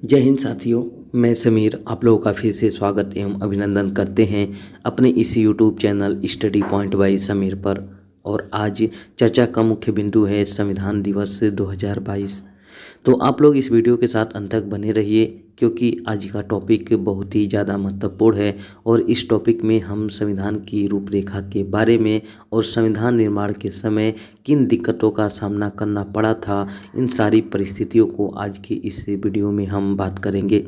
जय हिंद साथियों, मैं समीर आप लोगों का फिर से स्वागत एवं अभिनंदन करते हैं अपने इस YouTube channel study point by Sameer पर। और आज चर्चा का मुख्य बिंदु है संविधान दिवस 2022। तो आप लोग इस वीडियो के साथ अंत तक बने रहिए क्योंकि आज का टॉपिक बहुत ही ज़्यादा महत्वपूर्ण है और इस टॉपिक में हम संविधान की रूपरेखा के बारे में और संविधान निर्माण के समय किन दिक्कतों का सामना करना पड़ा था, इन सारी परिस्थितियों को आज की इस वीडियो में हम बात करेंगे।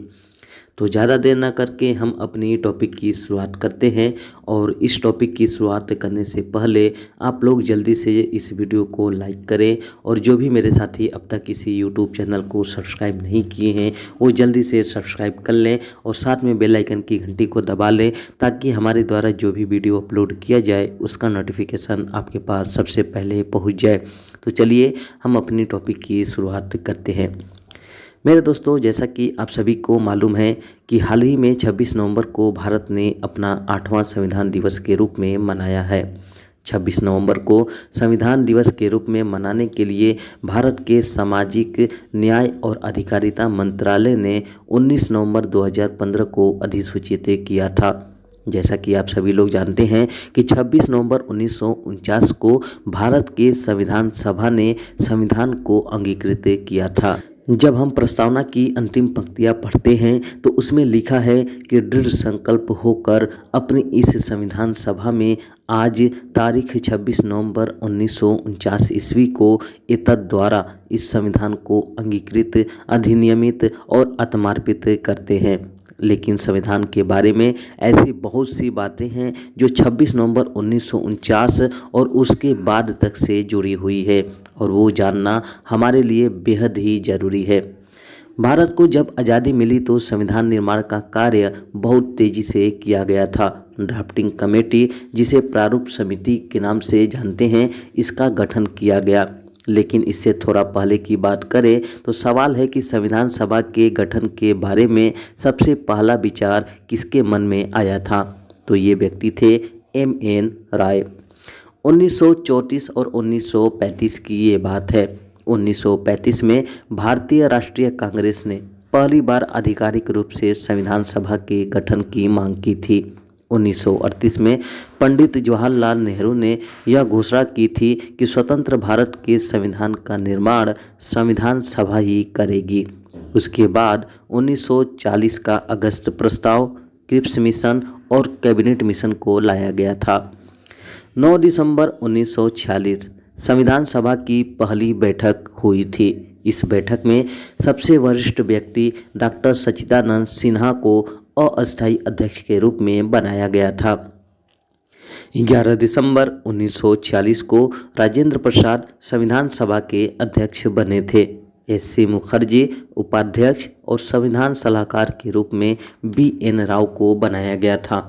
तो ज़्यादा देर ना करके हम अपनी टॉपिक की शुरुआत करते हैं। और इस टॉपिक की शुरुआत करने से पहले आप लोग जल्दी से इस वीडियो को लाइक करें और जो भी मेरे साथी अब तक इसी यूट्यूब चैनल को सब्सक्राइब नहीं किए हैं वो जल्दी से सब्सक्राइब कर लें और साथ में बेल आइकन की घंटी को दबा लें ताकि हमारे द्वारा जो भी वीडियो अपलोड किया जाए उसका नोटिफिकेशन आपके पास सबसे पहले पहुँच जाए। तो चलिए हम अपनी टॉपिक की शुरुआत करते हैं। मेरे दोस्तों, जैसा कि आप सभी को मालूम है कि हाल ही में 26 नवंबर को भारत ने अपना 8वां संविधान दिवस के रूप में मनाया है। 26 नवंबर को संविधान दिवस के रूप में मनाने के लिए भारत के सामाजिक न्याय और अधिकारिता मंत्रालय ने 19 नवंबर 2015 को अधिसूचित किया था। जैसा कि आप सभी लोग जानते हैं कि 26 नवंबर 1949 को भारत के संविधान सभा ने संविधान को अंगीकृत किया था। जब हम प्रस्तावना की अंतिम पंक्तियां पढ़ते हैं तो उसमें लिखा है कि दृढ़ संकल्प होकर अपनी इस संविधान सभा में आज तारीख 26 नवंबर 1949 ईस्वी को एतद द्वारा इस संविधान को अंगीकृत, अधिनियमित और आत्मार्पित करते हैं। लेकिन संविधान के बारे में ऐसी बहुत सी बातें हैं जो 26 नवंबर 1949 और उसके बाद तक से जुड़ी हुई है और वो जानना हमारे लिए बेहद ही ज़रूरी है। भारत को जब आज़ादी मिली तो संविधान निर्माण का कार्य बहुत तेज़ी से किया गया था। ड्राफ्टिंग कमेटी, जिसे प्रारूप समिति के नाम से जानते हैं, इसका गठन किया गया। लेकिन इससे थोड़ा पहले की बात करें तो सवाल है कि संविधान सभा के गठन के बारे में सबसे पहला विचार किसके मन में आया था। तो ये व्यक्ति थे M.N. राय। 1934 और 1935 की ये बात है। 1935 में भारतीय राष्ट्रीय कांग्रेस ने पहली बार आधिकारिक रूप से संविधान सभा के गठन की मांग की थी। 1938 में पंडित जवाहरलाल नेहरू ने यह घोषणा की थी कि स्वतंत्र भारत के संविधान का निर्माण संविधान सभा ही करेगी। उसके बाद 1940 का अगस्त प्रस्ताव, क्रिप्स मिशन और कैबिनेट मिशन को लाया गया था। 9 दिसंबर 1946 संविधान सभा की पहली बैठक हुई थी। इस बैठक में सबसे वरिष्ठ व्यक्ति डॉक्टर सच्चिदानंद सिन्हा को अस्थायी अध्यक्ष के रूप में बनाया गया था। 11 दिसंबर 1946 को राजेंद्र प्रसाद संविधान सभा के अध्यक्ष बने थे। S.C. मुखर्जी उपाध्यक्ष और संविधान सलाहकार के रूप में B.N. राव को बनाया गया था।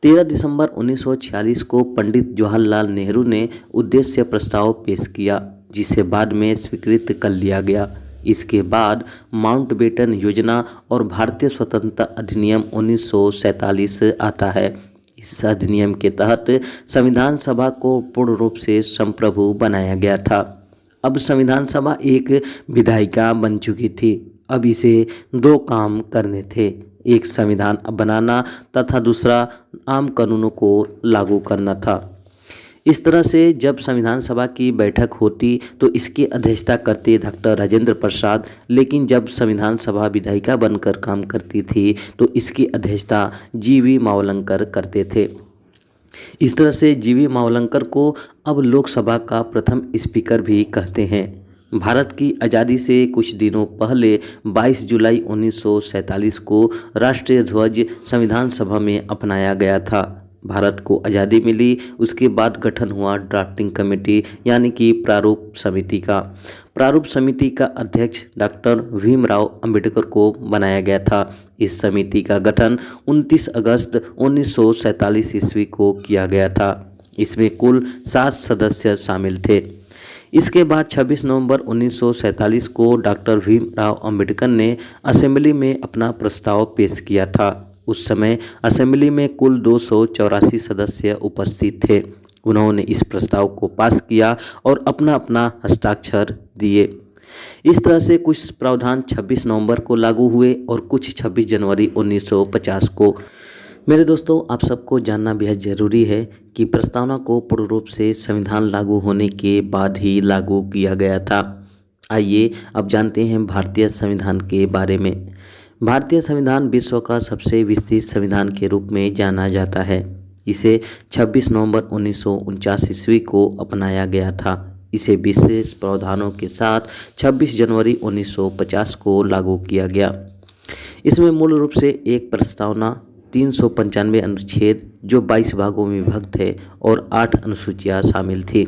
13 दिसंबर 1946 को पंडित जवाहरलाल नेहरू ने उद्देश्य प्रस्ताव पेश किया जिसे बाद में स्वीकृत कर लिया गया। इसके बाद माउंटबेटन योजना और भारतीय स्वतंत्रता अधिनियम 1947 आता है। इस अधिनियम के तहत संविधान सभा को पूर्ण रूप से संप्रभु बनाया गया था। अब संविधान सभा एक विधायिका बन चुकी थी। अब इसे दो काम करने थे, एक संविधान बनाना तथा दूसरा आम कानूनों को लागू करना था। इस तरह से जब संविधान सभा की बैठक होती तो इसकी अध्यक्षता करते डॉक्टर राजेंद्र प्रसाद, लेकिन जब संविधान सभा विधायिका बनकर काम करती थी तो इसकी अध्यक्षता G.V. मावलंकर करते थे। इस तरह से G.V. मावलंकर को अब लोकसभा का प्रथम स्पीकर भी कहते हैं। भारत की आज़ादी से कुछ दिनों पहले 22 जुलाई 1947 को राष्ट्रीय ध्वज संविधान सभा में अपनाया गया था। भारत को आज़ादी मिली, उसके बाद गठन हुआ ड्राफ्टिंग कमेटी यानी कि प्रारूप समिति का। प्रारूप समिति का अध्यक्ष डॉक्टर भीमराव अंबेडकर को बनाया गया था। इस समिति का गठन 29 अगस्त 1947 ईस्वी को किया गया था। इसमें कुल 7 सदस्य शामिल थे। इसके बाद 26 नवंबर 1947 को डॉक्टर भीमराव अंबेडकर ने असेंबली में अपना प्रस्ताव पेश किया था। उस समय असेंबली में कुल 284 सदस्य उपस्थित थे। उन्होंने इस प्रस्ताव को पास किया और अपना अपना हस्ताक्षर दिए। इस तरह से कुछ प्रावधान 26 नवंबर को लागू हुए और कुछ 26 जनवरी 1950 को। मेरे दोस्तों, आप सबको जानना बेहद ज़रूरी है कि प्रस्तावना को पूर्ण रूप से संविधान लागू होने के बाद ही लागू किया गया था। आइए अब जानते हैं भारतीय संविधान के बारे में। भारतीय संविधान विश्व का सबसे विस्तृत संविधान के रूप में जाना जाता है। इसे 26 नवंबर 1949 ईस्वी को अपनाया गया था। इसे विशेष प्रावधानों के साथ 26 जनवरी 1950 को लागू किया गया। इसमें मूल रूप से एक प्रस्तावना, 395 अनुच्छेद जो 22 भागों में विभक्त है और 8 अनुसूचियाँ शामिल थी।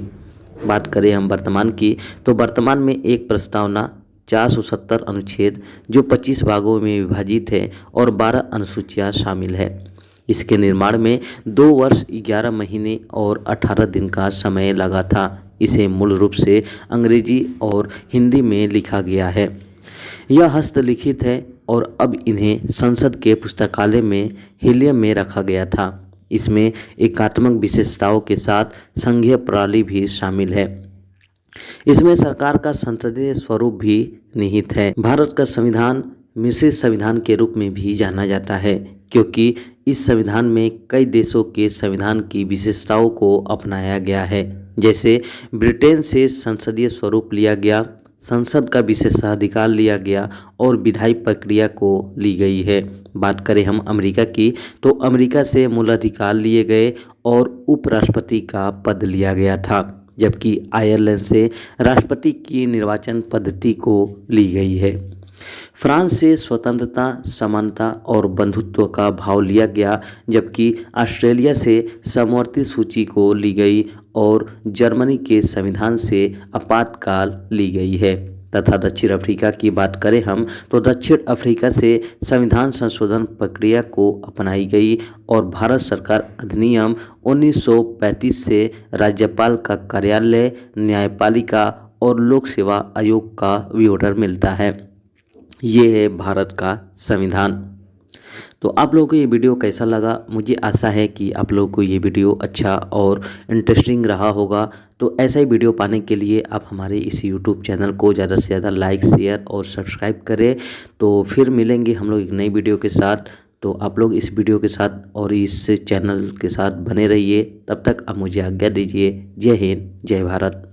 बात करें हम वर्तमान की, तो वर्तमान में एक प्रस्तावना, 470 अनुच्छेद जो 25 भागों में विभाजित है और 12 अनुसूचियाँ शामिल है। इसके निर्माण में 2 वर्ष 11 महीने और 18 दिन का समय लगा था। इसे मूल रूप से अंग्रेजी और हिंदी में लिखा गया है। यह हस्तलिखित है और अब इन्हें संसद के पुस्तकालय में हीलियम में रखा गया था। इसमें एकात्मक विशेषताओं के साथ संघीय प्रणाली भी शामिल है। इसमें सरकार का संसदीय स्वरूप भी निहित है। भारत का संविधान मिश्रित संविधान के रूप में भी जाना जाता है, क्योंकि इस संविधान में कई देशों के संविधान की विशेषताओं को अपनाया गया है। जैसे ब्रिटेन से संसदीय स्वरूप लिया गया, संसद का विशेषाधिकार लिया गया और विधायी प्रक्रिया को ली गई है। बात करें हम अमेरिका की, तो अमेरिका से मूलाधिकार लिए गए और उपराष्ट्रपति का पद लिया गया था, जबकि आयरलैंड से राष्ट्रपति की निर्वाचन पद्धति को ली गई है। फ्रांस से स्वतंत्रता, समानता और बंधुत्व का भाव लिया गया, जबकि ऑस्ट्रेलिया से समवर्ती सूची को ली गई और जर्मनी के संविधान से आपातकाल ली गई है। तथा दक्षिण अफ्रीका की बात करें हम, तो दक्षिण अफ्रीका से संविधान संशोधन प्रक्रिया को अपनाई गई और भारत सरकार अधिनियम 1935 से राज्यपाल का कार्यालय, न्यायपालिका और लोक सेवा आयोग का विवरण मिलता है। ये है भारत का संविधान। तो आप लोगों को ये वीडियो कैसा लगा? मुझे आशा है कि आप लोगों को ये वीडियो अच्छा और इंटरेस्टिंग रहा होगा। तो ऐसा ही वीडियो पाने के लिए आप हमारे इस यूट्यूब चैनल को ज़्यादा से ज़्यादा लाइक, शेयर और सब्सक्राइब करें। तो फिर मिलेंगे हम लोग एक नई वीडियो के साथ। तो आप लोग इस वीडियो के साथ और इस चैनल के साथ बने रहिए। तब तक आप मुझे आज्ञा दीजिए। जय हिंद, जय भारत।